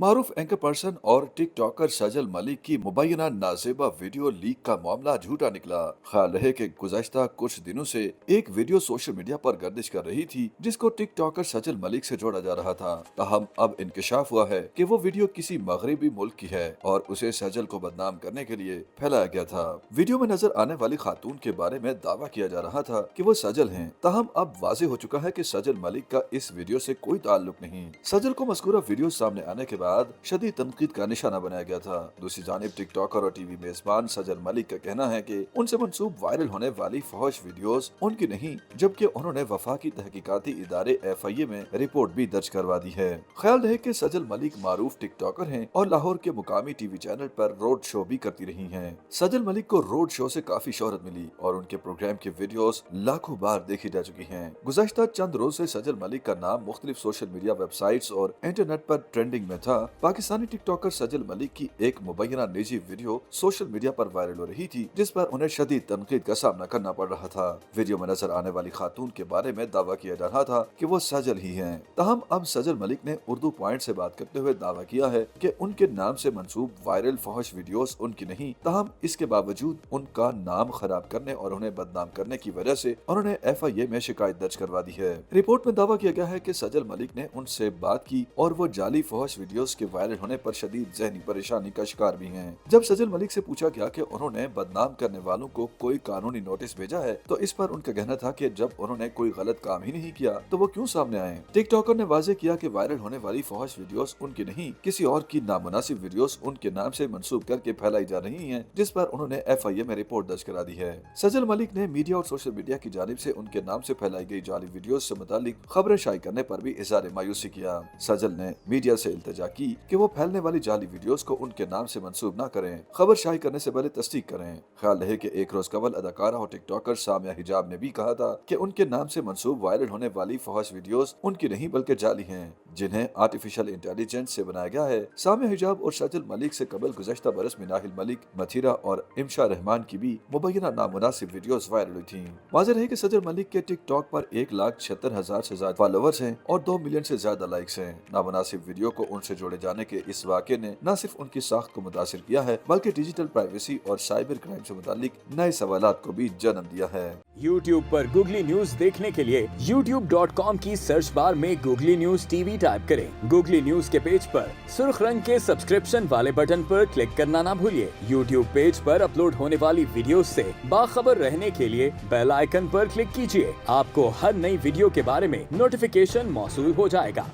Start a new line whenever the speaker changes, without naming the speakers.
मारूफ anchor person और टिक talker सजल मलिक की मुबैना नाजेबा video leak का मामला झूठा निकला। ख्याल रहे कि गुज़श्ता कुछ दिनों से एक वीडियो सोशल मीडिया पर गर्दिश कर रही थी जिसको टिक टॉकर सजल मलिक से जोड़ा जा रहा था। ताहम अब इंकशाफ हुआ है कि वो वीडियो किसी मगरबी मुल्क की है और उसे सजल को बदनाम करने के लिए फैलाया गया था। वीडियो में नजर आने वाली खातून के बारे में दावा किया जा रहा था कि वो सजल हैं। ताहम अब वाज़ेह हो चुका है कि सजल मलिक का इस वीडियो से कोई ताल्लुक नहीं। सजल को मज़कूरा वीडियो सामने आने के बाद शदीद तनकीद का निशाना बनाया गया था। दूसरी जानिब टिकटॉकर और टीवी मेजबान सजल मलिक का कहना है कि उनसे मंसूब वायरल होने वाली फहश वीडियोस उनकी नहीं, जबकि उन्होंने वफाकी तहकीकाती इदारे FIA में रिपोर्ट भी दर्ज करवा दी है। ख्याल रहे कि सजल मलिक मारूफ टिकटॉकर हैं और लाहौर के मुकामी टीवी चैनल पर रोड शो भी करती रही हैं। सजल मलिक को रोड शो से काफी शोहरत मिली और उनके प्रोग्राम की वीडियोस लाखों बार देखी जा चुकी हैं। गुज़श्ता चंद रोज से सजल मलिक का नाम मुख्तलिफ सोशल मीडिया वेबसाइट्स और इंटरनेट पर ट्रेंडिंग में था। पाकिस्तानी टिकटॉकर सजल मलिक की एक मुबैना निजी वीडियो सोशल मीडिया पर वायरल हो रही थी जिस पर उन्हें शदीद तनकीद का सामना करना पड़ रहा था। वीडियो में नजर आने वाली खातून के बारे में दावा किया जा रहा था कि वो सजल ही हैं। ताहम अब सजल मलिक ने उर्दू पॉइंट से बात करते हुए दावा किया है कि उनके नाम से मंसूब वायरल फहश वीडियोस उनकी नहीं। ताहम इसके बावजूद उनका नाम खराब करने और उन्हें बदनाम करने की वजह से उन्होंने FIA में शिकायत दर्ज करवा दी है। रिपोर्ट में दावा किया गया है कि सजल मलिक ने उनसे बात की और वो जाली फहश वीडियोस के वायरल होने पर शदीद ज़हनी परेशानी का शिकार भी हैं। जब सजल मलिक से पूछा गया कि उन्होंने बदनाम करने वालों को कोई कानूनी नोटिस भेजा है तो इस पर उनका कहना था कि जब उन्होंने कोई गलत काम ही नहीं किया तो वो क्यों सामने आए। टिकटॉकर ने वाजे किया कि वायरल होने वाली फहश वीडियोस उनकी नहीं, किसी और की नामुनासिब वीडियोस उनके नाम से मंसूब करके फैलाई जा रही हैं, जिस पर उन्होंने FIA में रिपोर्ट दर्ज करा दी है। सजल मलिक ने मीडिया और सोशल मीडिया की जानिब से उनके नाम से फैलाई गई जाली वीडियोस से मुतालिक खबरें शाये करने पर भी इज़हार मायूसी किया। सजल ने मीडिया से इल्तिजा की कि वो फैलने वाली जाली वीडियोस को उनके नाम से मंसूब न करें, खबर शाये करने से पहले तस्दीक करें। ख्याल रहे कि एक रोज कबल अदाकारा और टिकटॉकर सामिया हिजाब ने भी कहा था कि उनके नाम से मंसूब वायरल होने वाली फहश वीडियोस उनकी नहीं बल्कि जाली हैं, जिन्हें आर्टिफिशियल इंटेलिजेंस से बनाया गया है। सामिया हिजाब और सजल मलिक से कबल गुज़श्ता बरस में नाहिल मलिक, मथीरा और इमशा रहमान की भी मुबैना नामुनासिब वीडियोस वायरल हुई थी। वाज़ेह है कि सजल मलिक के टिकटॉक पर 1,76,000 से ज्यादा फॉलोअर्स हैं और 2 मिलियन से ज्यादा लाइक्स हैं। नामुनासिब वीडियो को उनसे जोड़े जाने के इस वाक़े ने न सिर्फ उनकी साख्त को मुतासिर किया है बल्कि डिजिटल प्राइवेसी और साइबर क्राइम से मुतालिक नए सवालात को भी जन्म दिया है।
YouTube पर गूगली न्यूज देखने के लिए youtube.com की सर्च बार में गूगली न्यूज TV टाइप करें। गूगली न्यूज के पेज पर सुर्ख रंग के सब्सक्रिप्शन वाले बटन पर क्लिक करना ना भूलिए। YouTube पेज पर अपलोड होने वाली वीडियोस से बाखबर रहने के लिए बेल आइकन पर क्लिक कीजिए। आपको हर नई वीडियो के बारे में नोटिफिकेशन मौसूल हो जाएगा।